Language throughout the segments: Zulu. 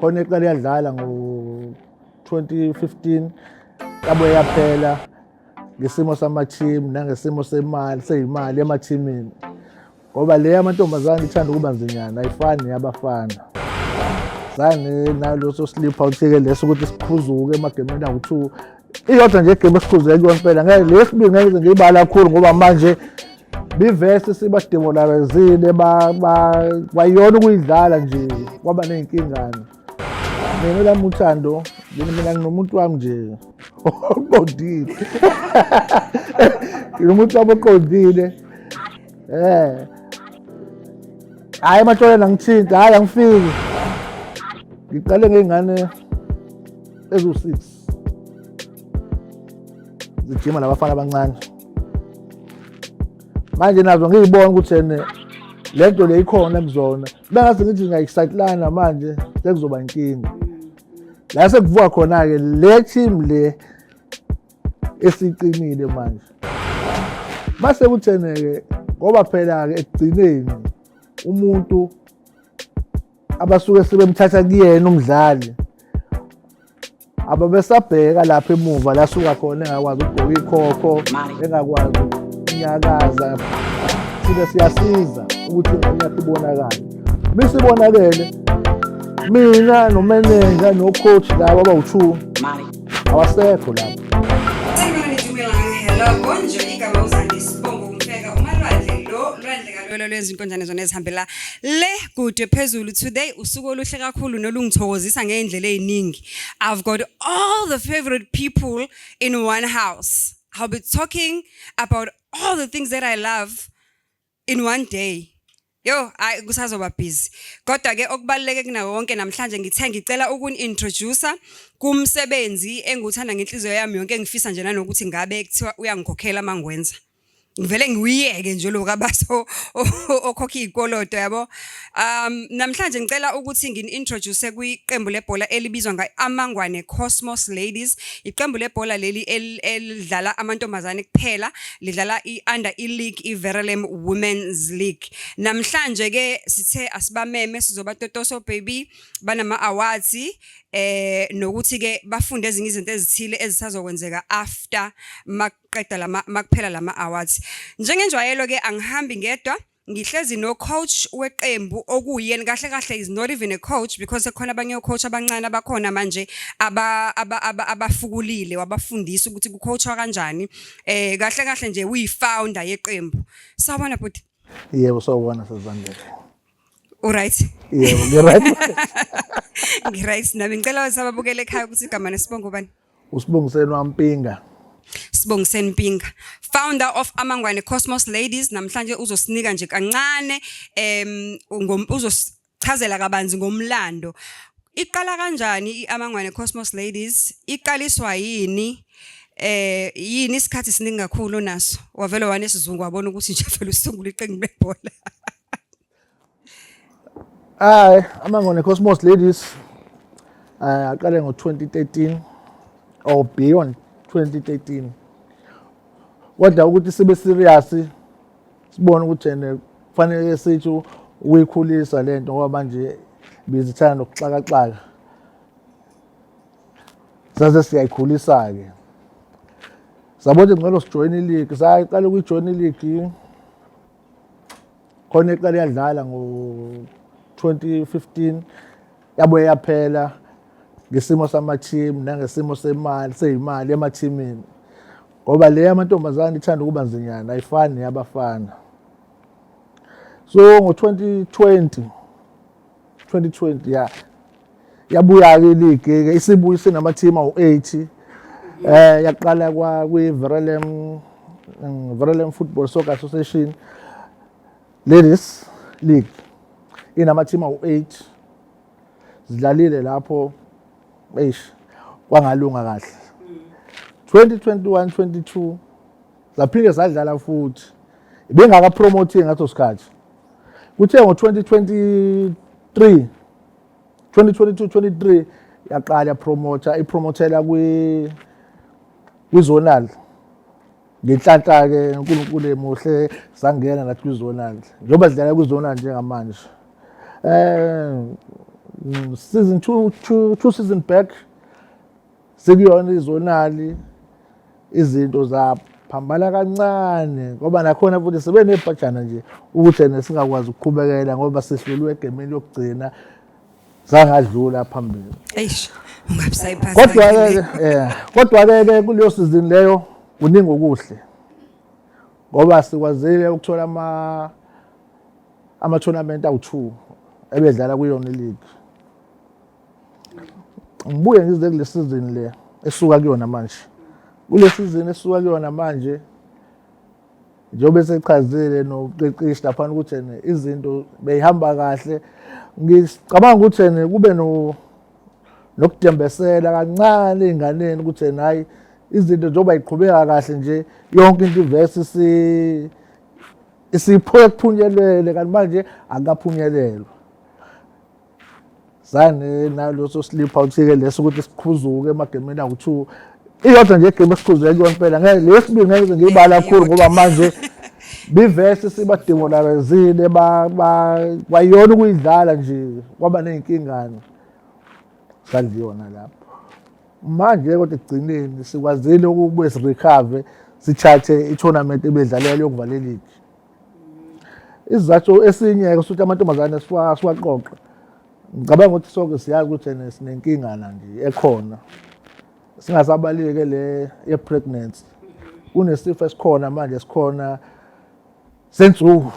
khona iqala yadlala ngo-2015 yabuye yaphela ngesimo sama-team nangesimo seyimali emathimini ngoba le yamantombazane ithanda ukuba nzinyana ayifani neyabafana. Zange naloso slip out-ke leso ukuthi sikhuzuke emagemeni awu-2 iyodwa nje igame esikhuzuke kuyona impela lesibili ngeke ngiyibala kakhulu ngoba manje bivese sibademolarizile bayona ukuyidlala nje kwaba ney'nkingane. Mina lami uthando mina nginomuntu wami nje oqondile nginomuntu wami oqondile hhayi ematshoneni angithinti hhayi angifiki ngiqale ngey'ngane eziwu-6 zijima nabafana abancane manje nazo ngiyibona ukuthi le nto le ikhona kuzona bengase ngithi ngingayisayitelana manje sekuzoba inkinga la sekuvuka khona-ke le team le esiqinile manje mase kuthene-ke ngoba phela-ke ekugcineni umuntu abasuke sebemthatha kuyena umdlali ababesabheka lapha emuva la suka khona engakwazi ukugqoka ikhokho engakwazi ukunyakaza thina siyasiza ukuthi ingane yakhe ibonakale. Misibonakele mina nomeneja no-coach labo abawu-2 awasekho lapho. Hello konje igama uZandi Sibongo Mfeka umalwandle lwandle kalolo lwezinkonjane zona ezihambela le kude phezulu. Today usuku oluhle kakhulu nolungithokozisa ngeindlela eziningi. I've got all the favorite people in one house. I'll be talking about all the things that I love in one day. Yo, kusazoba busy. Kodwa ke okubaluleke kunawo wonke namhlanje ngicela ukuni-introducer kumsebenzi enguthanda ngenhliziyo yami yonke engifisa nje nanokuthi ngabe kuthiwa uyangikhokhela mangwenza. Ngivele ngiwiyeke nje lo kabaso okhokha izikoloto yabo. Namhlanje ngicela ukuthi ngini-introduce kwiqembu lebhola elibizwa ngama-Amangwane Cosmos Ladies. Iqembu lebhola leli elidlala amantombazane kuphela, lidlala i-under i-league i-Verulam Women's League. Namhlanje ke sithe asibameme sizobatotoso baby banama-awards nokuthi ke bafunde ezinye izinto ezithile ezisazokwenzeka after makuphela lama awards. Njengenjwayelo ke angihambi ngedwa, ngihlezi no coach weqembu okuyena kahle is not even a coach because ekhona abanye coach abancane abakhona manje abafukulile wabafundisa ukuthi kucoachwa kanjani. Kahle nje uyi-founder yeqembu. Sawubona bhuti. Yebo sawubona sazandile. Alright. Yebo ngiright. Ngiright nami ngicela sababukele ekhaya ukuthi igama neSibongo bani? uSibongiseni waMpinga. Sibongiseni Mpinga, founder of Amangwane Cosmos Ladies. Namhlanje uzosinika nje kancane uzosichazela kabanzi ngomlando. Iqala kanjani iAmangwane Cosmos Ladies? Iqaliswa yini? Yini isikhathi siningi kakhulu naso? Wavela wane sizungu wabona ukuthi nje vele usungula iqembu lebhola. Amangwane Cosmos Ladies aqale ngo-2013 or beyond 2013. Kodwa ukuthi sibe serious sibone ukuthi kufanele sithi ukuyikhulisa lento ngoba manje bizithana nokuxakaxaka. Saze siyayikhulisa ke. Sabona ngicela sijoin ileague, sayaqala ukujoin ileague. Khona iqala yadlala ngo-2015 yabuye yaphela ngesimo sama-team nangesimo seyimali emathimini ngoba le yamantombazane ithanda ukuba nzinyana ayifani neyabafana. So ngo-2020 yabuya-ke ileague isibuye sinama-team awu-8 yaqala kwi-Verulam Football Soccer Association Ladies League inama-team awu-8 zidlalile lapho kwangalunga kahle. 2021-22 zaphinde sadlala futhi ibengakapromoting ngaso sikhathi. Kuthe ngo-2022-23 yaqala ipromotela kwizonal. Ngenhlanhla-ke uNkulunkulu emuhle sangena nathi kwizonal. Njengoba sidlala kwizonal njengamanje. season 2 season back sekuyona izonali izinto zaphambana kancane ngoba nakhona futhi sibe nebhajana nje ukuthi nesingakwazi ukuqhubekela ngoba sehlulwe egemini lokugcina zangadlula phambili. Eish, ungabusayiphatha. Kodwa-ke kuleyo season leyo kuningi okuhle ngoba sikwazile ukuthola ama-tournament awu-2 ebedlala kuyona i-league. Ngibuye ngize kule season le esuka kuyona manje. Kule season esuka kuyona manje njengoba sechazile noqeqeshi lapha ukuthi izinto beyihamba kahle. Ngicabanga ukuthi kube nokudembesela kancane ey'nganeni ukuthi hayi izinto njengoba yiqhubeka kahle nje yonke into ivese isiphoye kuphunyelele kanti manje akaphunyelelwa. Zane naloso slip out-ke leso ukuthi siqhuzuke emagemini awu-2. Iyodwa nje igame esiqhuzeke kuyona impela ngeke lesibili ngeke ngiyibala kakhulu ngoba manje bivese sibademoralizile bayona ukuyidlala nje kwaba ney'nkingane sadliyona lapho. Manje kodwa ekugcineni sikwazile ukubuye sirekhave sithathe i-tournament ebedlalela yokuvala i-league. Isizathu esinye-ke sokuthi amantombazane siwaqoqe ngicabanga ukuthi sonke siyazi ukuthi sinenkingana nje ekhona singasabalike le ye-pregnancy. Kunesifo esikhona manje sikhona sensuku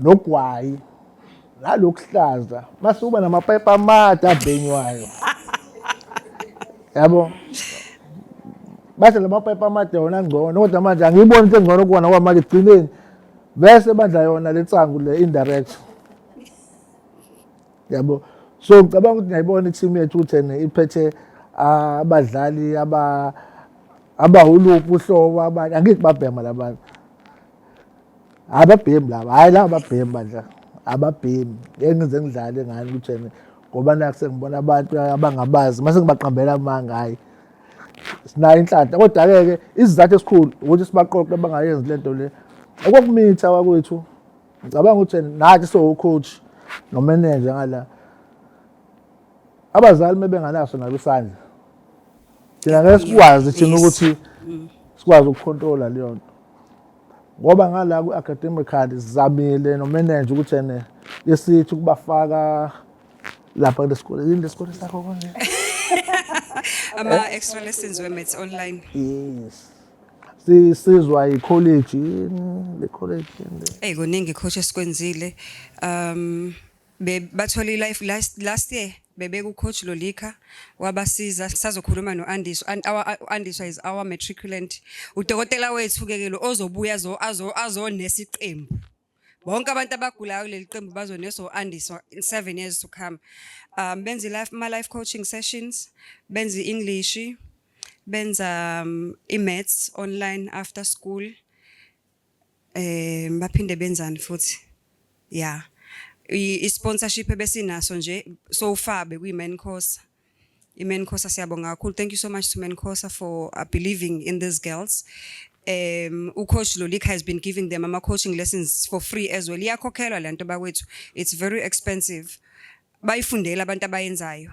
nogwayi nalokuhlaza mase uba namapayipi amade abhenywayo yabo base lamapayipi amade wona ngcono kodwa manje angiyiboni into engcono kuwona ngoba manje egcineni bese badla yona le nsangu le indirect yabo. So ngicabanga ukuthi ngiyayibona i-team yethu ukuthi iphethe abadlali abahuluphi uhlobo abanye angithi babhema labantu ababhemi laba hayi la ababhemi bandla ababhemi engize ngidlale ngani ukuthi ngoba naku sengibona abantu abangabazi mase ngibaqambela amanga hayi sinayo inhlanhla. Kodwa-ke isizathu esikhulu ukuthi sibaqoqe bangayenzi lento le okwakumitha kwakwethu. Ngicabanga ukuthi nathi so-coach no-manager ngala abazali mebenganaso nalo isandla thina ngeke sikwazi thina ukuthi sikwazi ukucontrola leyo nto ngoba ngala ku-academically sizamile no-manager ukuthi yesithi ukubafaka lapha lesikole yini lesikole sakho konje Ama-extra lessons we-maths online. yes sizwa i-college yini le college yini Kuningi coach esikwenzile. Bathole i-life last year bebe ku-coach Lolika wabasiza sazokhuluma no-Andiswa. Andiswa is our matriculant. Udokotela wethu-ke lo ozobuya azonesa iqembu. Bonke abantu abagulayo kuleli qembu bazonesa u-Andiswa in 7 years to come. Benza life coaching sessions, benza English, benza i-maths online after school. Baphinde benzani futhi. Yeah. I-sponsorship ebesinaso nje so far bekuyi-main course. I-main course siyabonga kakhulu. Thank you so much to main course for believing in these girls. Coach Lolika has been giving them coaching lessons for free as well. Iyakhokhelwa lento bakwethu. It's very expensive. Bayifundela abantu abayenzayo.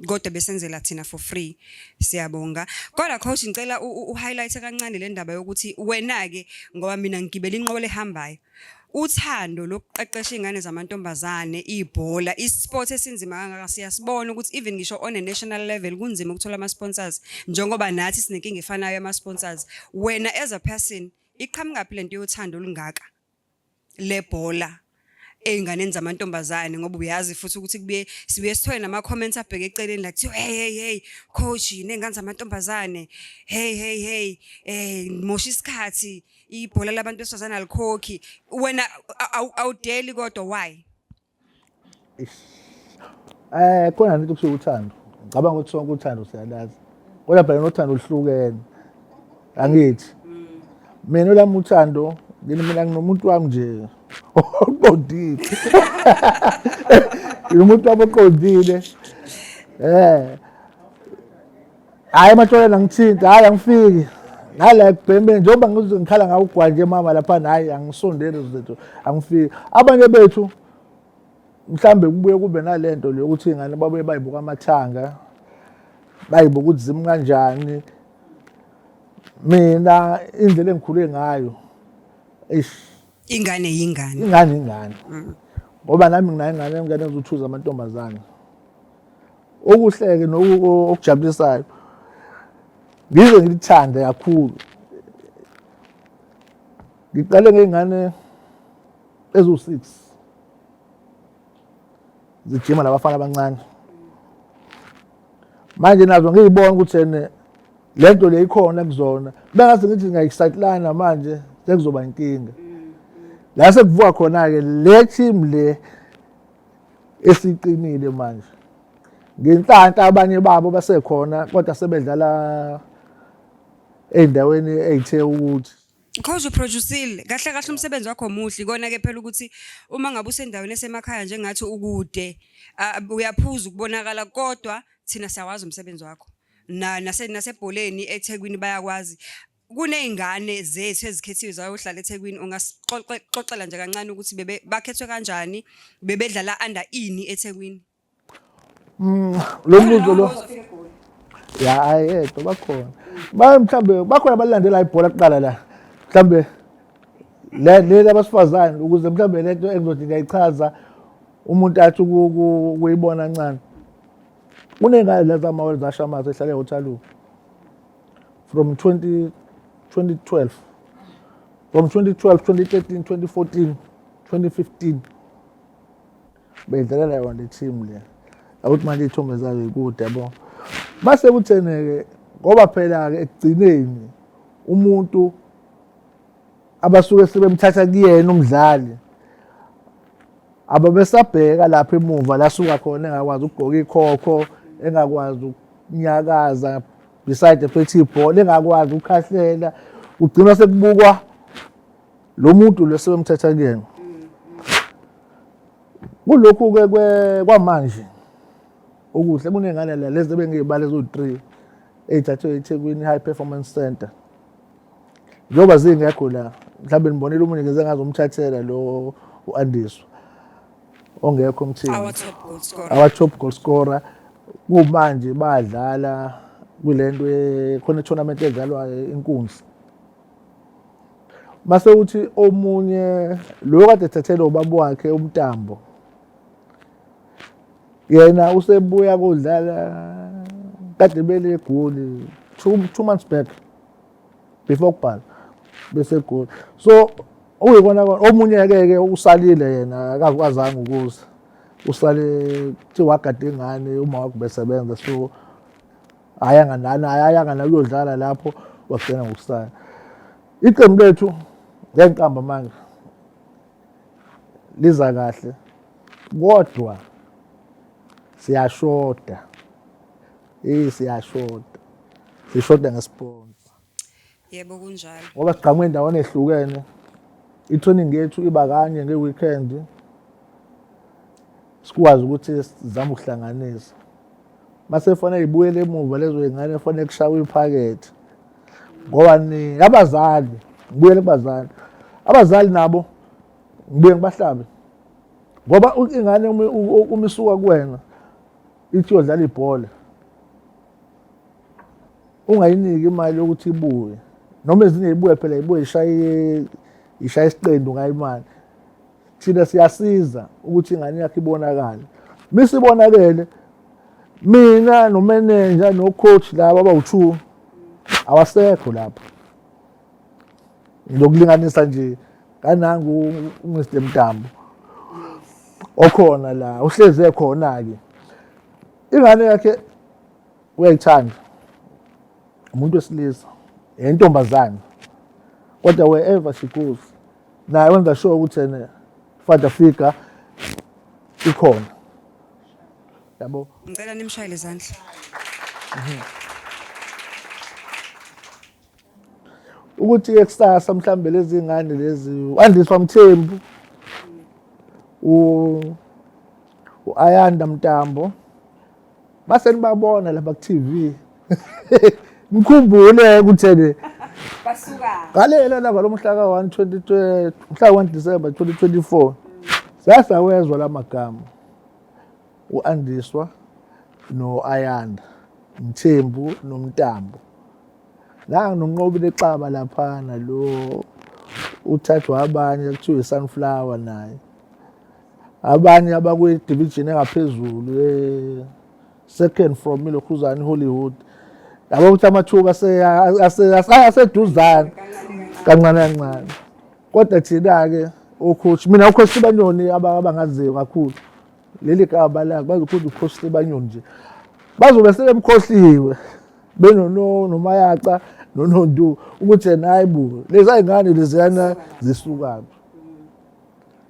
Kodwa besenzela thina for free. Siyabonga. Kodwa coach ngicela u-highlight kancane le ndaba yokuthi wena-ke ngoba mina ngigibela inqobo lehambayo. Uthando lokuqeqesha ingane zamantombazane ibhola isport esinzima kangaka siyasibona ukuthi even ngisho on a national level kunzima ukuthola ama sponsors njengoba nathi sinenkinga efanayo ama sponsors. Wena as a person iqhamuka lento yothando olungaka lebhola einganeni zamantombazane ngoba uyazi futhi ukuthi sibuye sithole nama comments abheke eceleni la kuthi hey coach nengane zamantombazane hey mosha isikhathi ibhola labantu besifazana alikhokhi wena awudeli kodwa why khona into kusho uthando ngicabanga ukuthi sonke uthando siyalazi kodwa phela nothando oluhlukene angithi mina lami uthando mina nginomuntu wami nje oqondile umuntu oqondile hayi mathola ngithinta hayi angifiki ngala kubhembe njengoba ngizongikhala ngawugwanje mama lapha hayi angisondele zethu angifiki abanye bethu mhlambe kubuye kube nalento le ukuthi ingane babuye bayibuka amathanga bayibuka ukuthi zimi kanjani. Mina indlela engikhule ngayo ingane yingane ingane ngoba nami nginayo ingane ezothuza amantombazane. Okuhleke okujabulisayo ngize ngilithande kakhulu. Ngiqale ngey'ngane eziwu-6 zijima labafana abancane. Manje nazo ngiyibona ukuthi lento le ikhona kuzona. Bengathi ngithi ngiyayisayilana manje sekuzoba inkinga. La sekuvuka khona-ke le team le esiqinile manje. Ngenhlanhla abanye babo basekhona kodwa sebedlala ey'ndaweni ey'the ukuthi. Because uproduceile kahle kahle umsebenzi wakho muhle kona ke phela ukuthi uma ngabe usendaweni esemakhaya njengathi ukude uyaphuza ukubonakala kodwa thina siyawazi umsebenzi wakho nasebholeni eThekwini bayakwazi. Kuney'ngane zethu ezikhethiwe zayohlala eThekwini ungasixoxela nje kancane ukuthi bakhethwe kanjani bebedlala under ini eThekwini. Lo mbuzo lo ya ayedwa bakhona mhlambe bakhona abalandela ibhola kuqala la mhlambe le abasifazane ukuze mhlambe lento engizothi ngayichaza umuntu athi ukuyibona kancane. Kunengane lezi amawele zashamasa ehlale eHotalu from 2012 2013 2014 2015 bedlalela yona le team le awuthi manje ithombe zayo ikude yabo. Base kuthene ngoba phela ke ekugcineni umuntu abasuke sebemthatha kuyena umdlali ababesabheka lapha emuva la suka khona engakwazi ukugqoka ikhokho engakwazi ukunyakaza beside ephethe ibhola engakwazi ukukhahlela ugcina sekubukwa lo muntu lo sebemthatha kuyena. Kulokhu ke kwamanje okuhle kunengane la lezi bengiyibale ezo3 eyithathwe eThekwini High Performance Center. Njoba zingekho la mhlawumbe nibonile umunye ngeze ngazomthathela lo uAndiswa ongekho umthini our top goal scorer kumanje badlala kulento khona tournament edlalwa eNkunzi. Mase uthi omunye lo kade ethathele ubaba wakhe uMtambo yena usebuya kodlala kade bele egoli 2 months back before kubhala bese egoli. So uyibona omunye ke usalile yena akakwazanga ukuza usale thi wagada ingane uma wakhe besebenza so ayanga nayodlala lapho wagcina ngokusala. Iqembu lethu ngenkamba manje liza kahle kodwa siyashoda sishoda ngesponsor. Yebo kunjalo Ngoba siqhamuke endaweni ehlukene i-training yethu iba kanye ngeweekend sikwazi ukuthi sizame ukuhlanganisa. Mase kufanele ibuyele emuva lezo ingane kufanele kushawe iphakethe ngoba ni abazali ngibuyele kubazali abazali nabo ngibuye ngibahlabe ngoba ingane umisuka kuwena ithi yodlala ibhola ungayiniki imali yokuthi ibuye noma ezinye ibuye phela ibuye ishaya isiqendu ngayimali. Thina siyasiza ukuthi ingane yakhe ibonakale. Misibonakele mina nomanager nocoach laba abawu2 awasekho lapha. Ngokulinganisa nje kanangu uMr Mtambo okhona la uhlezi ekhona ke ingane yakhe uyayithanda umuntu wesilisa yentombazane kodwa wherever she goes naye wenza sure ukuthi father figure ikhona yabo. Ngicela nimshayele izandla. Ukuthi ekusasa mhlambe lezi ngane lezi Andiswa Mthembu uAyanda Mtambo base nibabona lapha ku TV mkhumbule ukuthi Basuka ngalela la ngomhla ka1 2020 mhla 1 December 2024 sasawezwa lamagama u-Andiswa no-Ayanda, Mthembu noMntambo. La nginomnqobile Xaba laphana lo uthathwa abanye kuthiwa i-Sunflower naye. Abanye abakwi-division engaphezulu second from ilokhuzana Hollywood. Yabo ukuthi amathuba aseduzane kancane kancane. Kodwa thina-ke ucoach mina ucoach Sibanyoni abangaziyo kakhulu. Leli gama la bazokhuluma ucoach Sibanyoni nje. Bazobe sebemkhohliwe. Nomayaca noNondu ukuthi nayi bu lezi ayingane leziyana zisukaphi.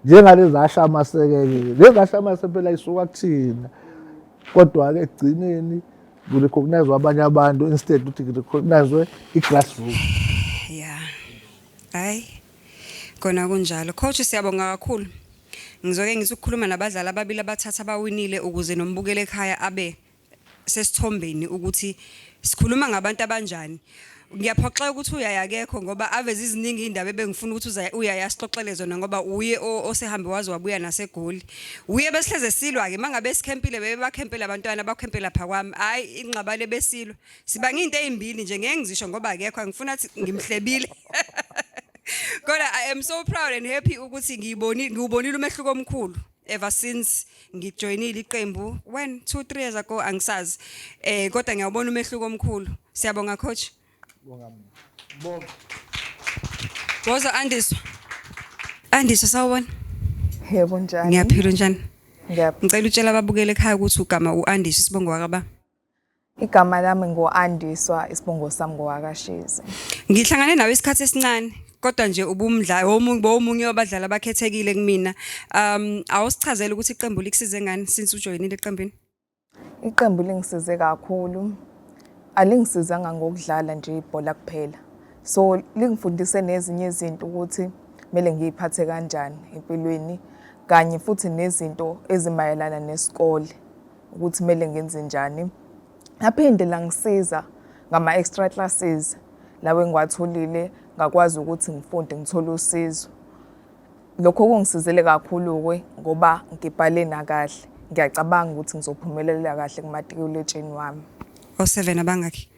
Njengalezi ashamaseke lezi ashamase phela isuka kuthina. Kodwa ke egcineni kurecognize abanye abantu instead ukuthi kurecognize i-grassroots. Yeah. Hayi. Kona kunjalo. Coach siyabonga kakhulu. Ngizoke ngizokhuluma nabadlali ababili abathatha abawinile ukuze nombukele ekhaya abe sesithombeni ukuthi sikhuluma ngabantu abanjani. Ngiyaphoxeka ukuthi uyayakekho ngoba aveze iziningi indaba ebengifuna ukuthi uyayasixoxele zona ngoba uye osehambe wazi wabuya nasegoli. Uye besihleze silwa ke mangabe sikhempile bebakhempela abantwana abakhempela pha kwami. Hayi ingqabale besilwa. Sibanga into ezimbili nje ngeke ngizisho ngoba akekho ngifuna ukuthi ngimhlebile. Kodwa I am so proud and happy ukuthi ngiwubonile umehluko omkhulu ever since ngijoinile iqembu 2-3 years ago angisazi. Kodwa ngiyabona umehluko omkhulu. Siyabonga coach. Bonga. Woza Andiswa. Andiswa sawubona? Yebo njani? Ngiyaphila njani? Ngiyaphi. Ngicela utshela ababukele ekhaya ukuthi ugama uAndiswa Sibongo wakaba. Igama lami ngo-Andiswa, isibongo sami ngowakashize. Ngihlangane nawe isikhathi esincane kodwa nje ubumdlalo omunye wabadlali abakhethekile kumina. Awusichazela ukuthi iqembu likusize ngani since ujoinile eqembini? Iqembu lingisize kakhulu. Alingisizanga ngokudlala nje ibhola kuphela. So lingifundise nezinye izinto ukuthi kumele ngiyiphathe kanjani empilweni kanye futhi nezinto ezimayelana nesikole ukuthi kumele ngenze njani. Laphinde langisiza ngama extra classes lawe ngiwatholile ngakwazi ukuthi ngifunde ngithole usizo. Lokho kungisizele kakhulu ngoba ngibhale nakahle. Ngiyacabanga ukuthi ngizophumelela kahle kumatikuletsheni wami. O7 abangaki?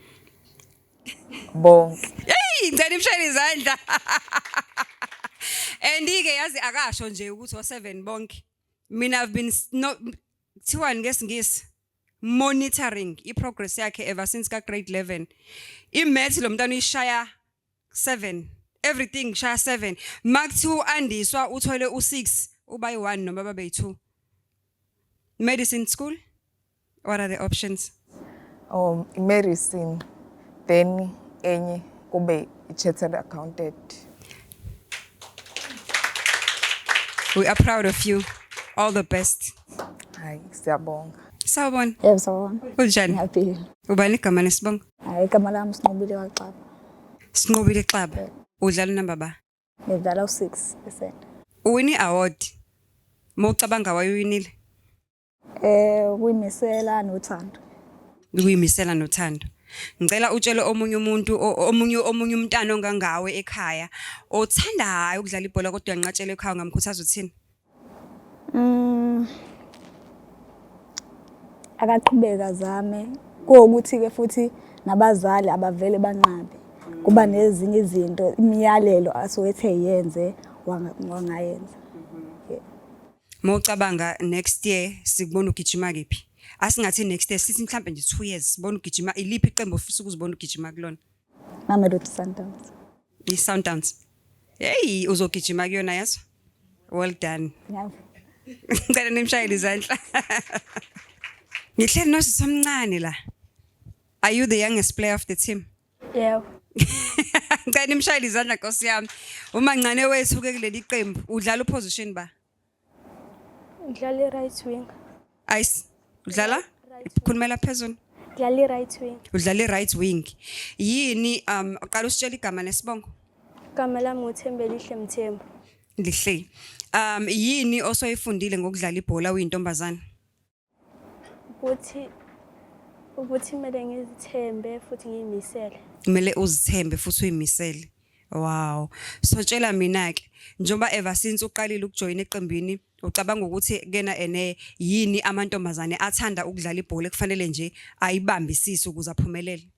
Bonke. Hey, ngicela imshayele izandla. Andike yazi akasho nje ukuthi o7 bonke. Mina I've been kuthiwa ngesingisi monitoring iprogress yakhe ever since ka grade 11. Imaths lo mntana uyishaya 7. Everything shaya 7. Mark 2 Andiswa uthole u6 uba yi1 noma babe yi2. Medicine school? What are the options? Medicine, then enye kube chartered accountant. We are proud of you. All the best. Hayi siyabonga. Sawubona. Yebo sawubona. Unjani? Ngiyaphila. Ubani igama nesibongo? Hayi igama lami Sinqobile kaXaba. Sinqobile Xaba. Udlala number ba? Ngidlala u6%. Uwini award. Mawucabanga wayowinile? Kuyimisela nothando. Kuyimisela nothando. Ngicela utshele omunye umuntu omunye umntana ongangawe ekhaya othandayo ukudlala ibhola kodwa uyanqatshela ekhaya ngamkhuthaza uthini? Akaqhubeka zame ukuthi ke futhi nabazali abavele banqabe. Kuba nezinye izinto imiyalelo asuke yenze wangayenza. Mawucabanga next year sikubona ugijima kephi? Asingathi next year sithi mhlambe nje 2 years sibona ugijima iliphi iqembu ofisa ukuzibona ugijima kulona? Mamelodi Sundowns. I-Sundowns. Hey uzogijima kuyona yazo? Well done. Ngiyabonga. Ngicela nimshayele izandla. Ngihleli noSomncane la. Are you the youngest player of the team? Yebo. Ngicela nimshayele izandla Nkosi yami. Uma Ncane wethu ke kuleli qembu udlala uposition ba? Ngidlala right wing. Ice. Udlala? Khulumela phezulu. Ngidlala right wing. Udlala right wing. Yini aqala usitshela igama nesibongo? Igama lami nguThembelihle Mthembu. Lihle. Yini osoyifundile ngokudlala ibhola uyintombazana? Ukuthi kumele ngizithembe futhi ngiyimisele. Kumele uzithembe futhi uyimisele. Wow. So tshela mina ke njengoba ever since uqalile ukujoin eqembini ucabanga ukuthi kena yini amantombazane athanda ukudlala ibhola ekufanele nje ayibambisise ukuze aphumelele?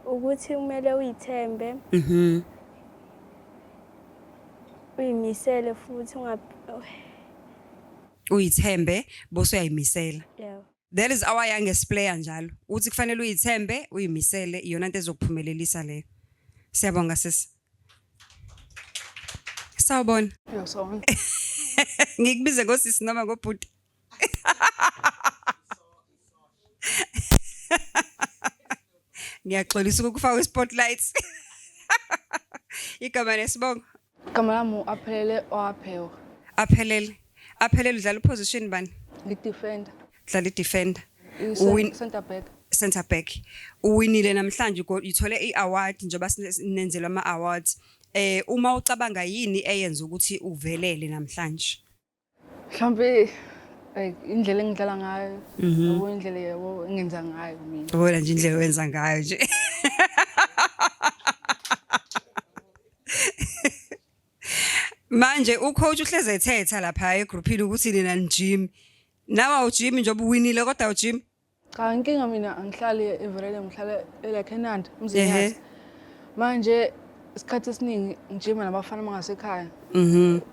Ukuthi kumele uyithembe. Uyimisele futhi Uyithembe bose uyayimisela. yeah. That is our youngest player njalo. Uthi kufanele uyithembe, uyimisele, iyona into ezokuphumelelisa leyo. Siyabonga sisi. Sawubona. Yosona. Ngikubize ngosisi noma ngobhuti. Ngiyaxolisa ukufaka ispotlight. Igama lesibongo. Igama lami Aphelele Oaphewa. Aphelele. Aphelele udlala position bani? Ngidefender. Dlala i-defender. Center back. Center back. Uwinile namhlanje uthole i-award njengoba sinenzelwa ama-awards. Uma ucabanga yini eyenza ukuthi uvelele namhlanje? Mhlambe indlela engidlala ngayo, yabo indlela yabo engenza ngayo mina. Ubona nje indlela owenza ngayo nje. Manje ucoach uhleze ethetha lapha egroupini ukuthi nina njim. Nawa ujim njengoba uwinile kodwa ujim. Cha inkinga mina angihlali eVerele ngihlala eLakhenanda umzinyathi. Manje isikhathi esiningi ngijima nabafana mangasekhaya.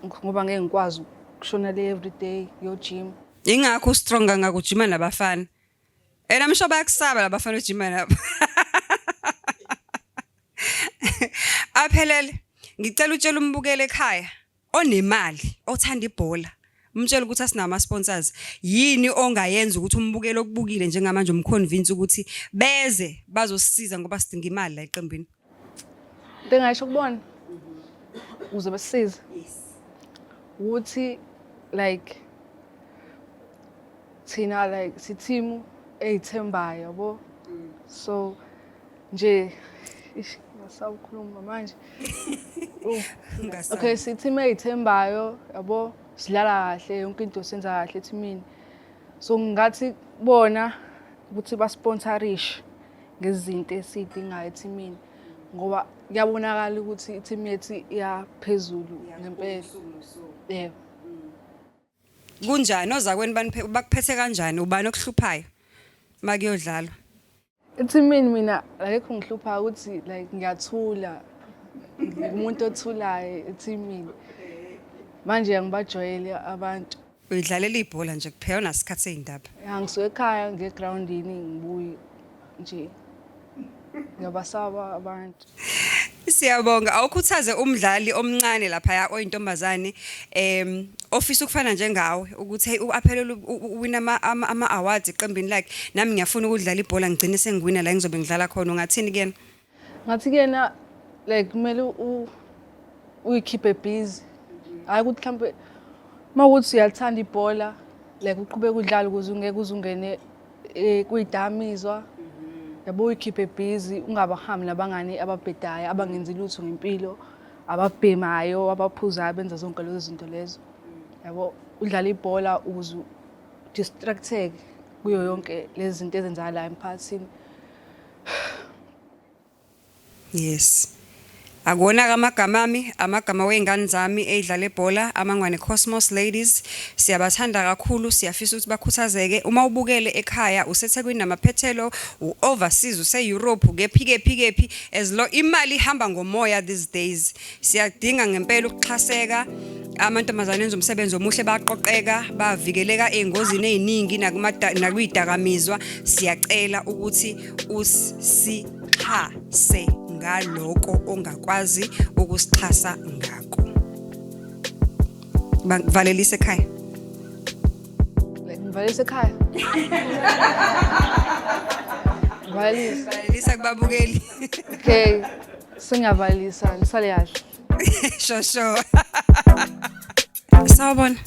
Ngoba ngeke ngikwazi ukushona le every day yo gym. Ingakho strong ngakujima nabafana. Msho bayakusaba labafana ujima nabo. Aphelele ngicela utshela umbukele ekhaya onemali othanda ibhola. Umtshela ukuthi asinama sponsors yini ongayenza ukuthi umbukele okubukile njengamanje umconvince ukuthi beze bazosisiza ngoba sidinga imali la eqembini. Ngisho kubona uze basize. Ukuthi like thina like sithimu eyithembayo yabo. So nje ngasawukhuluma manje. Okay sithimu eyithembayo yabo. Sidlala kahle yonke into senza kahle ethimini. So ngathi bona ukuthi basponsorishe ngezinto esidingayo ethimini ngoba kuyabonakala ukuthi iteam yethu iyaphezulu ngempela. Yebo. Kunjani ozakweni bakuphethe kanjani ubani okuhluphayo makuyodlalwa? Ethimini mina akekho ngihlupha ukuthi like ngiyathula. Umuntu othulayo ethimini. Manje ngibajwayele abantu. Uyidlalela ibhola nje kuphela nasikhathi sezindaba. Ngisuke ekhaya ngegroundini ngibuye nje. Ngiyabasaba abantu. Siyabonga awukhuthaze umdlali omncane lapha oyintombazane ofisa ukufana njengawe ukuthi uaphelele uwina ama awards eqembini lakhe nami ngiyafuna ukudlala ibhola ngigcine sengiwina la ngizobe ngidlala khona ungathini kuyena? Ngathi kuyena like kumele uyikeep busy. Hayi ukuthi mhlambe mawuthi uyathanda ibhola like uqhubeka udlala ukuze ungeke uzungene kuyidamizwa. Yabo uyikeep busy ungabahambi nabangani ababhedayo abangenzi lutho ngempilo ababhemayo abaphuzayo benza zonke lezo zinto lezo. Yabo udlala ibhola ukuze distracteke kuyo yonke lezi zinto ezenzakala emphakathini. Yes. Akuwona amagama weingane zami edlala ibhola amangwane Cosmos Ladies siyabathanda kakhulu siyafisa ukuthi bakhuthazeke uma ubukele ekhaya usethekwini namaphethelo uoverseas useEurope kephi as lo imali ihamba ngomoya these days siyadinga ngempela ukuxhaseka amantombazane enza umsebenzi omuhle baqoqeka bavikeleka ezingozini eziningi nakuyidakamizwa siyacela ukuthi usixhase ngaloko ongakwazi ukusixhasa ngako. Valelise ekhaya. Valelise ekhaya. Valelisa kubabukeli. Okay. Singavalisa nisale kahle. Shosho. Sawubona.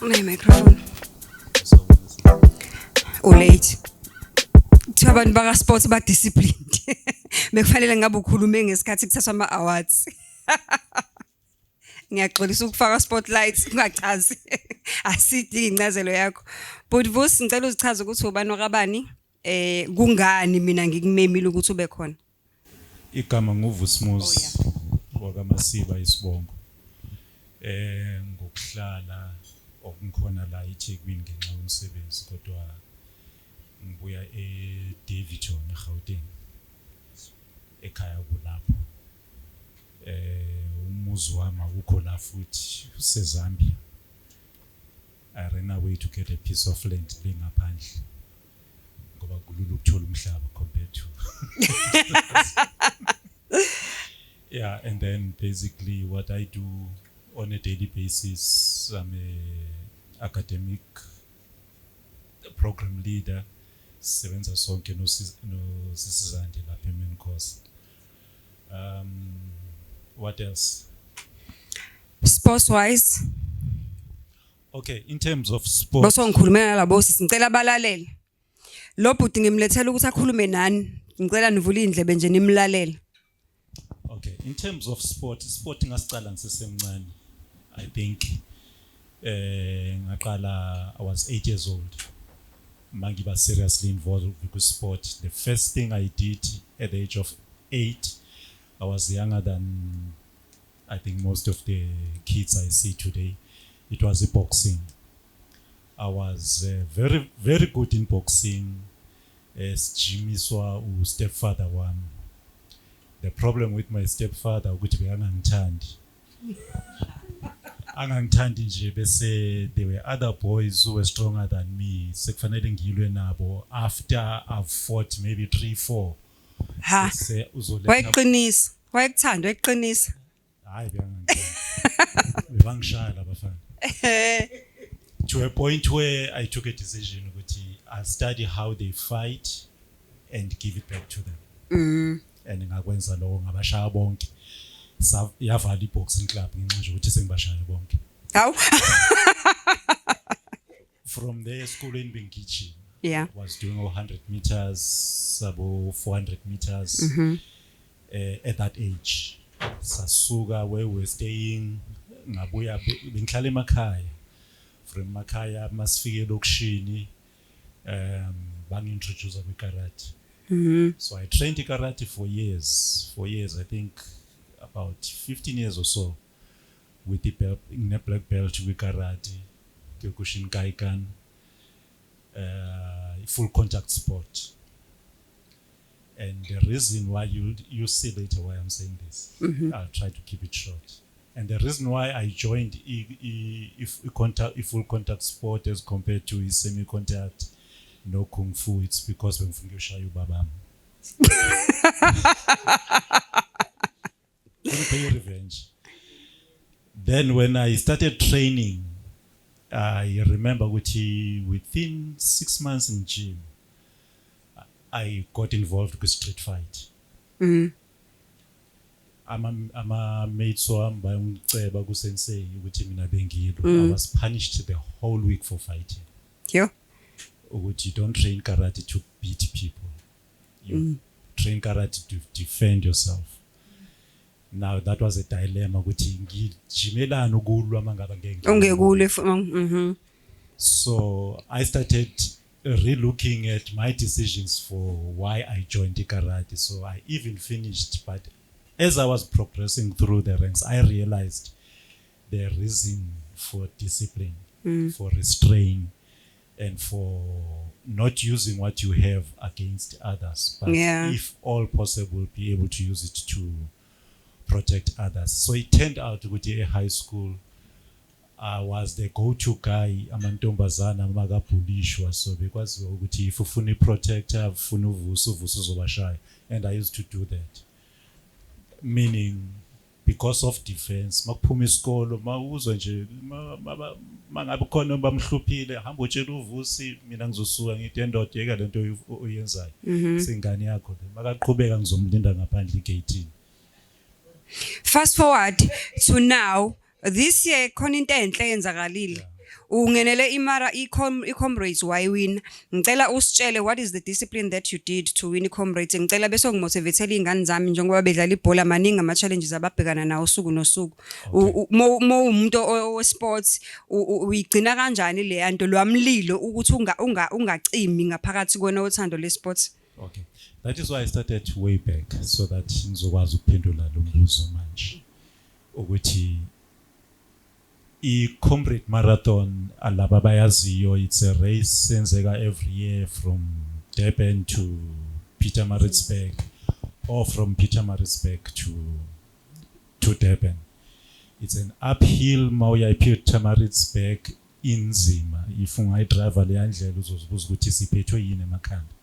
Une microphone. Late. Abantu baka sports ba disciplined. Bekufanele ngabe ukhulume ngesikhathi kuthathwa ama awards. Ngiyaxolisa ukufaka spotlights ungachazi. Asidi incazelo yakho. But Vusi ngicela uzichaze ukuthi ubani wakabani kungani mina ngikumemile ukuthi ube khona. Igama nguVusimuzi wakaMasiba isibongo. ngokuhlala okunkhona la eThekwini ngenxa yomsebenzi kodwa ngibuya eDaveyton eGauteng ekhaya kulapho umuzi wami ukho la futhi useZambia. I ran away to get a piece of land ngaphandle ngoba kulula ukuthola umhlaba compared to yeah, and then basically what I do on a daily basis, I'm a academic program leader. Sebenza sonke no Sisizandi lapha main course. What else? Sports wise. Okay, in terms of sports. Boso ngikhulumela labo sisi ngicela abalaleli. Lo bhuti ngimlethela ukuthi akhulume nani. Ngicela nivule indlebe nje nimlalele. Okay, in terms of sport ngasicala ngisesemncane. I think ngaqala I was 8 years old. Mangiba seriously involved with sport. The first thing I did at the age of 8, I was younger than I think most of the kids I see today. It was boxing. I was very, very good in boxing. Sijimiswa stepfather wami. The problem with my stepfather ukuthi bekangangithandi. Angangithandi nje bese there were other boys who were stronger than me. Sekufanele ngilwe nabo after I've fought maybe 3-4. Ha. Wayeqinisa. Wayekuthanda wayeqinisa. Hayi bekangangithandi. Bebangishaya labafana. To a point where I took a decision ukuthi I'll study how they fight and give it back to them. And ngakwenza lokho ngabashaya bonke. Yavala boxing club ngenxa ukuthi sengibashaya bonke. Hawu. From there school in Benkichi. Yeah. Was doing 100 meters, about 400 meters. At that age. Sasuka where we were staying ngabuya bengihlala emakhaya. From Makaya masifike lokishini bangintroduce karate. So I trained karate for years, I think about 15 years or so, with the belt, in a black belt with karate, Kyokushin Kaikan, full contact sport. And the reason why you see later why I'm saying this, I'll try to keep it short. And the reason why I joined full contact sport as compared to semi-contact, no kung fu, it's because when Fungyoshayu Babam. Pay revenge. Then when I started training, I remember within 6 months in gym, I got involved with street fight. Ama mates wami bayongiceba ku sensei ukuthi mina bengilo. I was punished the whole week for fighting. Yo. Ukuthi you don't train karate to beat people. You train karate to defend yourself. Now that was a dilemma ukuthi ngijimelana ukulwa mangaba ngeke. Ungekulwe. So I started re-looking at my decisions for why I joined the karate. So I even finished, but as I was progressing through the ranks, I realized the reason for discipline, for restraint, and for not using what you have against others, but if all possible, be able to use it to protect others. So it turned out to be a high school. I was the go-to guy amantombazana magabhulishwa, so because if ufuna protector ufuna uvuso uzobashaya, and I used to do that. Meaning because of defense makuphuma isikolo mawuzwe nje mangabe khona bamhluphile hamba utshela uvusi mina ngizosuka ngithi endoda yeka lento oyenzayo singane yakho le makaqhubeka ngizomlinda ngaphandle igate. Fast forward to now, this year khona into enhle yenzakalile. Ungenele imara i-comrades wayewina. Ngicela usitshele what is the discipline that you did to win i-comrades. Ngicela bese ngimotivatele ingane zami njengoba bedlala ibhola maningi ama challenges ababhekana nawo usuku nosuku. Mo umuntu owesports uyigcina kanjani le yanto lwamlilo ukuthi ungacimi ngaphakathi kwena othando lesports. Okay. That is why I started way back so that ngizokwazi ukuphendula lo mbuzo manje. Ukuthi I-Comrade Marathon, alaba bayaziyo, it's a race senzeka every year from Durban to Pietermaritzburg or from Pietermaritzburg to Durban. It's an uphill mawuya ePietermaritzburg inzima. If ungayidrive leya ndlela uzozibuza ukuthi siphethwe yini emakhanda.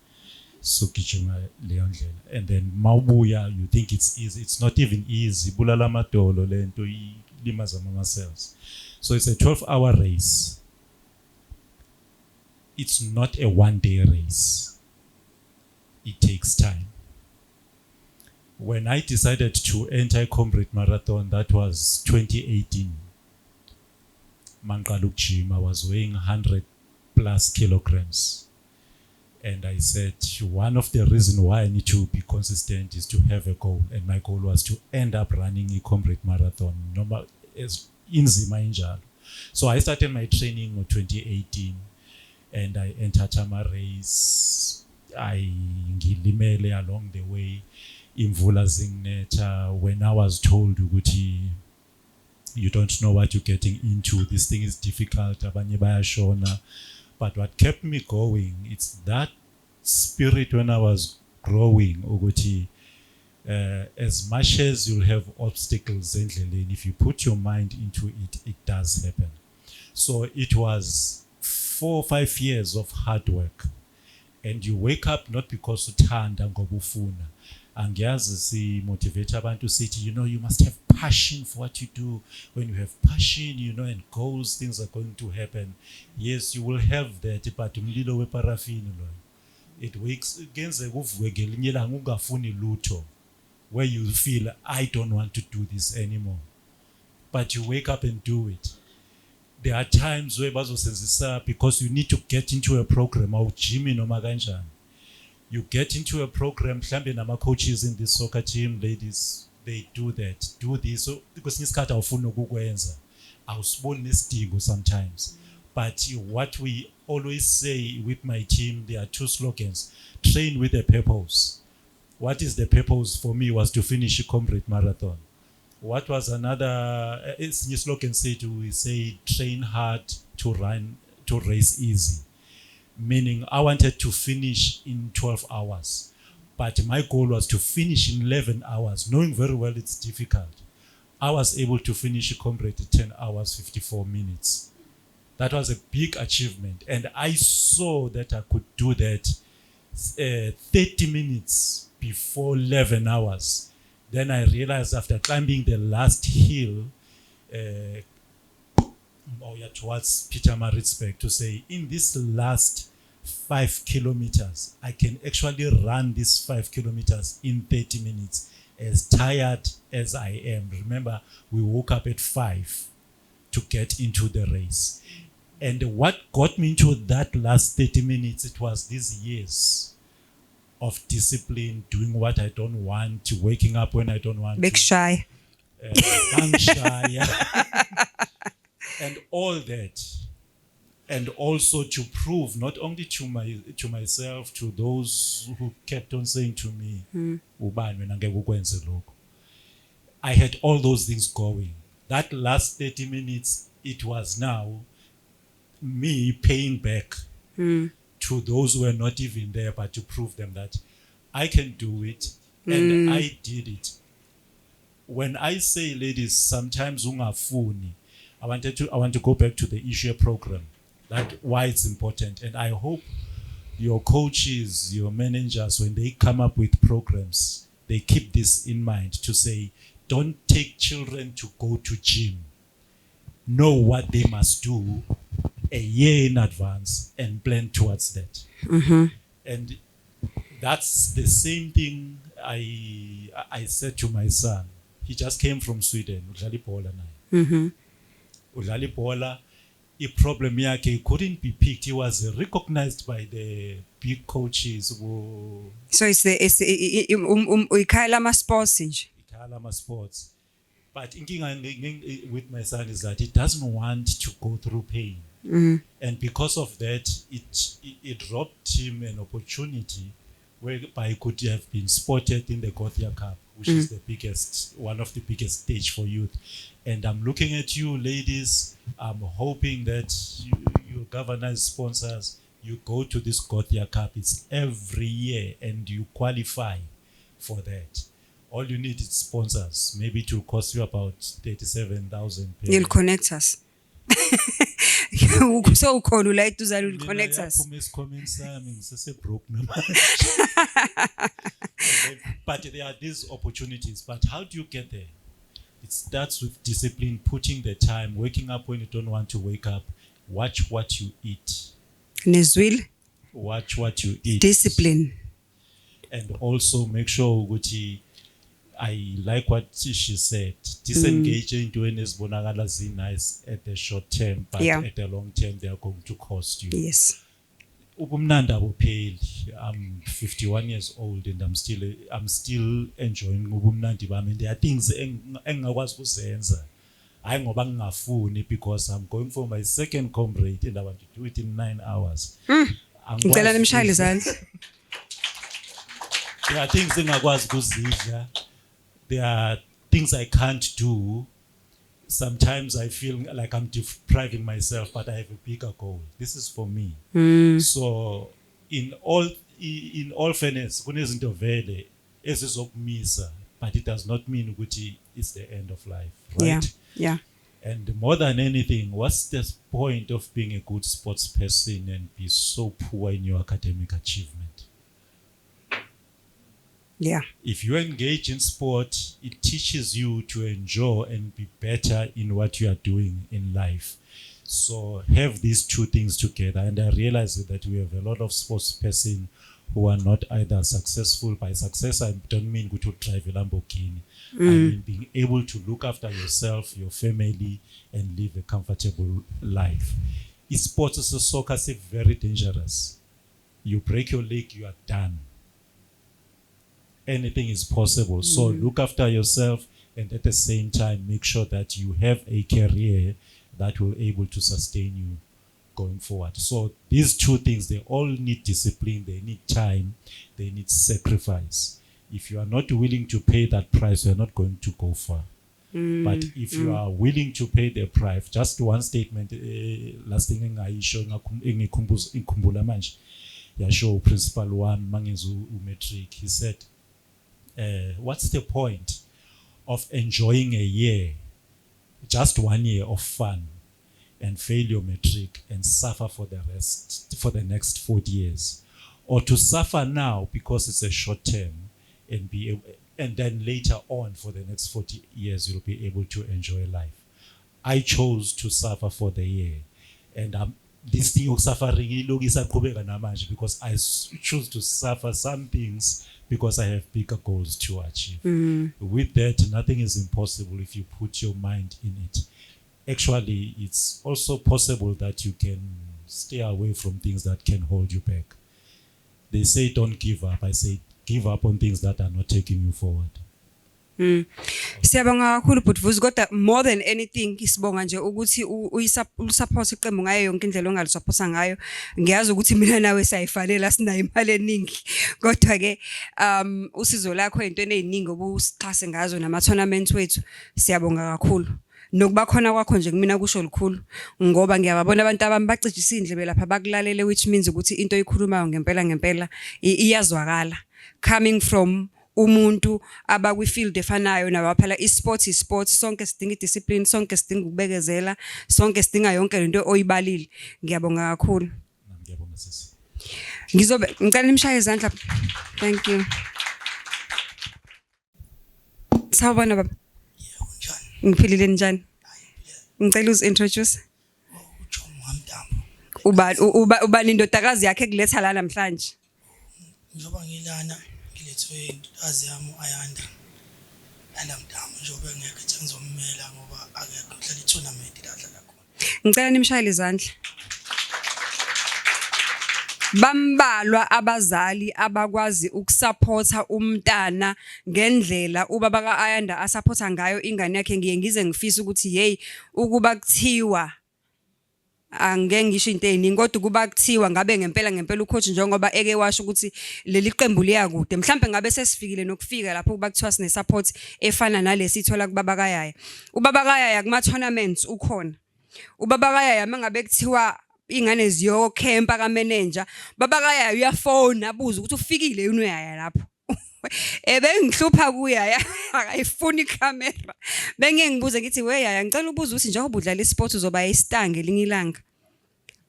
Sugijima leyo ndlela. And then mawubuya you think it's easy. It's not even easy. Bulala amadolo lento ilimaza ama cells. So it's a 12-hour race. It's not a one-day race. It takes time. When I decided to enter Comrade Marathon, that was 2018. Manqala ukujima, I was weighing 100 plus kilograms. And I said, one of the reasons why I need to be consistent is to have a goal. And my goal was to end up running a Comrade Marathon. Normal, as inzima injalo. So I started my training in 2018 and I entered Tama race. I ngilimele along the way. Imvula zingnetha. When I was told ukuthi you don't know what you're getting into, this thing is difficult, abanye bayashona. But what kept me going, it's that spirit when I was growing ukuthi as much as you'll have obstacles endleleni, if you put your mind into it, it does happen. So it was 4 or 5 years of hard work. And you wake up not because uthanda ngoba ufuna. Angiyazi si motivate abantu sithi, you know, you must have passion for what you do. When you have passion, you know, and goals, things are going to happen. Yes, you will have that, but umlilo weparafini lo. It wakes against uvuke ngelinye ilanga ungafuni lutho, where you feel I don't want to do this anymore. But you wake up and do it. There are times where bazosenzisa because you need to get into a program or gym noma kanjani. You get into a program, mhlambe nama coaches in this soccer team, ladies, they do that, do this. So because nisikhathi awufuna ukukwenza, awusiboni nesidingo sometimes. But what we always say with my team, there are 2 slogans: train with a purpose. What is the purpose for me was to finish a Comrade Marathon. What was another slogan said? We say train hard to run, to race easy. Meaning I wanted to finish in 12 hours. But my goal was to finish in 11 hours, knowing very well it's difficult. I was able to finish a Comrade in 10 hours, 54 minutes. That was a big achievement. And I saw that I could do that 30 minutes before 11 hours. Then I realized after climbing the last hill, towards Pietermaritzburg, to say in this last 5 kilometers, I can actually run this 5 kilometers in 30 minutes, as tired as I am. Remember, we woke up at 5 to get into the race. And what got me into that last 30 minutes, it was these years of discipline, doing what I don't want, waking up when I don't want Big to. shy. Shy, and all that. And also to prove not only to myself, to those who kept on saying to me, "Ubani wena ngeke ukwenze lokho." I had all those things going. That last 30 minutes, it was now me paying back to those who were not even there, but to prove them that I can do it, and I did it. When I say, ladies, sometimes ungafuni, I want to go back to the issue program. That why it's important. And I hope your coaches, your managers, when they come up with programs, they keep this in mind to say, don't take children to go to gym. Know what they must do a year in advance and plan towards that. And that's the same thing I said to my son. He just came from Sweden. Udlala ibhola naye. Udlala ibhola. The problem yakhe, he couldn't be picked. He was recognized by the big coaches who So it's ikhaya lama sports nje. Ikalama Sports. But inkinga with my son is that he doesn't want to go through pain. And because of that, it robbed him an opportunity whereby he could have been spotted in the Gothia Cup. which is one of the biggest stage for youth. And I'm looking at you, ladies. I'm hoping that your governors, sponsors, you go to this Gothia Cup. It's every year, and you qualify for that. All you need is sponsors. Maybe it will cost you about 37,000. You'll connect us. So ukhona la eduzane will connect us. But there are these opportunities. But how do you get there? It starts with discipline, putting the time, waking up when you don't want to wake up. Watch what you eat. Nezwil, Watch what you eat. discipline. And also make sure ukuthi I like what she said. Disengage into ezibonakala nice at the short term, but Yeah. at the long term they are going to cost you. Yes. Ubumnandi abupheli. I'm 51 years old and I'm still enjoying ubumnandi bami. And there are things engingakwazi ukuzenza. Hayi ngoba ngingafuni, because I'm going for my second comrade and I want to do it in 9 hours. Ngicela nimshayele izandla. There are things engingakwazi ukuzidla. There are things I can't do. Sometimes I feel like I'm depriving myself, but I have a bigger goal. This is for me. So in all fairness, kunezinto vele ezizokumisa, but it does not mean ukuthi it's the end of life, right? Yeah. And more than anything, what's the point of being a good sports person and be so poor in your academic achievement? Yeah. If you engage in sport, it teaches you to enjoy and be better in what you are doing in life. So have these two things together. And I realize that we have a lot of sports person who are not either successful. By success, I don't mean go to drive a Lamborghini. I mean being able to look after yourself, your family, and live a comfortable life. Sports as a soccer is very dangerous. You break your leg, you are done. Anything is possible. So look after yourself, and at the same time, make sure that you have a career that will able to sustain you going forward. So these two things, they all need discipline, they need time, they need sacrifice. If you are not willing to pay that price, you're not going to go far. But if you are willing to pay the price, just one statement, last thing ngikhumbula manje, yasho principal one mangezu matric, he said, what's the point of enjoying a year, just 1 year of fun, and fail your matric and suffer for the next 40 years, or to suffer now because it's a short term and then later on for the next 40 years you'll be able to enjoy life. I chose to suffer for the year, and this thing of suffering because I choose to suffer some things because I have bigger goals to achieve. With that, nothing is impossible if you put your mind in it. Actually, it's also possible that you can stay away from things that can hold you back. They say don't give up. I say give up on things that are not taking you forward. Siyabonga kakhulu Butvuzi, kodwa more than anything isibonga nje ukuthi usupport iqembu ngayo yonke indlela ongalisupport ngayo. Ngiyazi ukuthi mina nawe siyayifanela, sinayo imali eningi, kodwa ke usizo lakho ezintweni eziningi obusixhase ngazo nama tournament wethu, siyabonga kakhulu. Nokuba khona kwakho nje kumina kusho likhulu, ngoba ngiyababona abantu abami bacijisa indlebe lapha bakulalele, which means ukuthi into oyikhulumayo ngempela iyazwakala, coming from umuntu abakwi field efanayo nawe. Phela isports is sports, sonke sidinga discipline, sonke sidinga ukubekezela, sonke sidinga yonke lento oyibalile. Ngiyabonga kakhulu. Ngiyabonga sisi. Ngicela nimshaye izandla. Thank you. Sawubona baba. Ngiphilile njani? Ngicela uzintroduce. Ubani indodakazi yakhe kuletha la namhlanje? Njoba ngilana ngilethwe intokazi yami Ayanda. Andamdama njobe ngeke ngizommela ngoba akekho dlala i-tournament ladlala khona. Ngicela nimshayele izandla. Bambalwa abazali abakwazi ukusupporta umntana ngendlela ubaba kaAyanda asupporta ngayo ingane yakhe. Ngiye ngize ngifisa ukuthi hey ukuba kuthiwa angeke ngisho into eziningi kodwa kuba kuthiwa ngabe ngempela ucoach njengoba eke washo ukuthi leli qembu liyakude mhlambe ngabe sesifikile nokufika lapho kuba kuthiwa sine support efana nalesi ithola kubaba kaYaya. Ubaba kaYaya kuma tournaments ukhona. Ubaba kaYaya mangabe kuthiwa ingane ziyo camp ka manager baba kaYaya uyafona abuza ukuthi ufikile yini uYaya lapho. Bengihlupha kuYaya akayifuni icamera. Bengeke ngibuze ngithi we Yaya ngicela ubuza ukuthi njengoba udlala isport uzoba istange linye ilanga.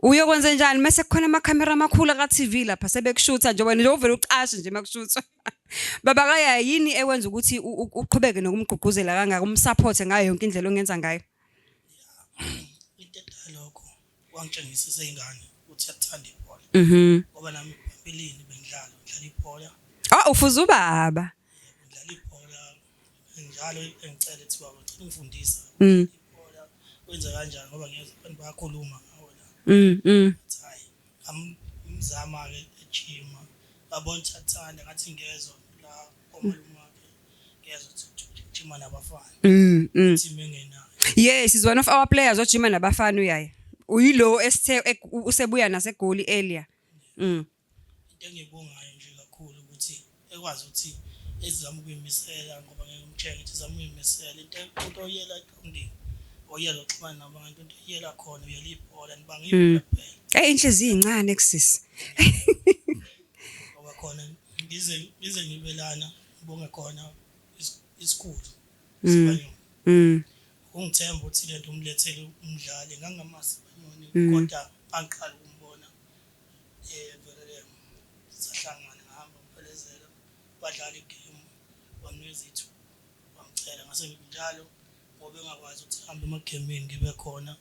Uyokwenza njani mase kukhona ama camera amakhulu ka TV lapha sebekushootha nje wena uvela ucashe nje makushootha. Baba kaYaya yini ekwenza ukuthi uqhubeke nokumgqugquzela kangaka umsupport ngayo yonke indlela ongenza ngayo? Into lokho wangitshengisa seyingane ukuthi uyathanda ibhola. Ngoba nami phambili bengidlala ibhola. Ufuza ubaba. Ngidlala ibhola njalo engicela ukuthi baba ngicela ungifundisa ibhola wenza kanjani ngoba ngiyeza abantu bayakhuluma ngawo la. Hayi amzama ke ejima babona thathanda ngathi ngezwe la omalume wakhe ngezwe ukuthi ujima nabafana. Team engenayo. Yes, is one of our players ojima nabafana uYaya. Uyilo esithe usebuya nasegoli earlier. Into engibongayo nje kakhulu ukuthi ekwazi ukuthi ezizama ukuyimisela ngoba ngeke umtshenge ukuthi izama ukuyimisela into oyela eqondini oyela uxhumana nabantu into oyela khona uyela ibhola nibangibhola kuphela. Inhliziyo incane kusisi. Ngoba khona ngize ngibelana ngibonge khona isikhulu sibanyoni. Ungithemba ukuthi lento umlethele umdlali ngangamasi banyoni kodwa angiqala ukumbona vele sahlangana ngihamba ngiphelezela badlala igame wamnezithu wamcela ngase njalo ngoba engakwazi ukuthi hambe emagemini ngibe khona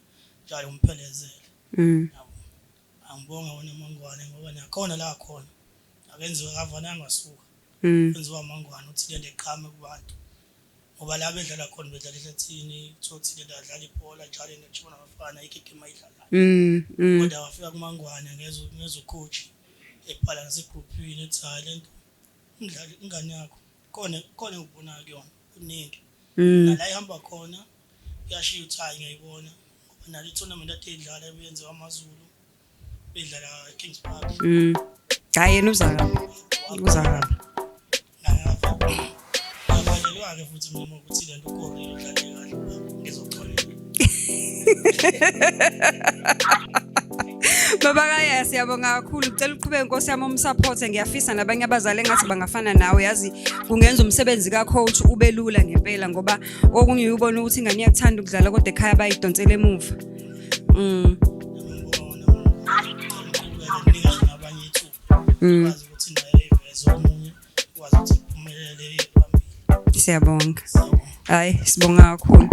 njalo umphelezele. Angibonga wona Mangwane ngoba nakhona la khona akenziwe kavana angasuka. Kwenziwa Mangwane uthi lento eqhame kubantu ngoba la bedlala khona bedlala ehlathini thothi le badlala ibhola njalo nechona abafana igame ayidlala. Kodwa wafika kuMangwane ngezwe coach ebhala nasegroupini ethi hayi lento umdlali ingane yakho khona ubona kuyona uningi. Nala ihamba khona yashiya uthi hayi ngiyibona ngoba nale tournament ade idlala eyenziwa amaZulu bedlala Kings Park. Hayi yena uzaka. Ngiyabonga futhi mina ukuthi lento ukore idlale kahle ngizoxolela. Baba kaYaya siyabonga kakhulu ucela uqhubeke Nkosi yami umsupport ngiyafisa nabanye abazali engathi bangafana nawe yazi kungenza umsebenzi ka coach ube lula ngempela ngoba okunye uyubona ukuthi ingane iyakuthanda ukudlala kodwa ekhaya bayidonsela emuva. Siyabonga. Hayi sibonga kakhulu.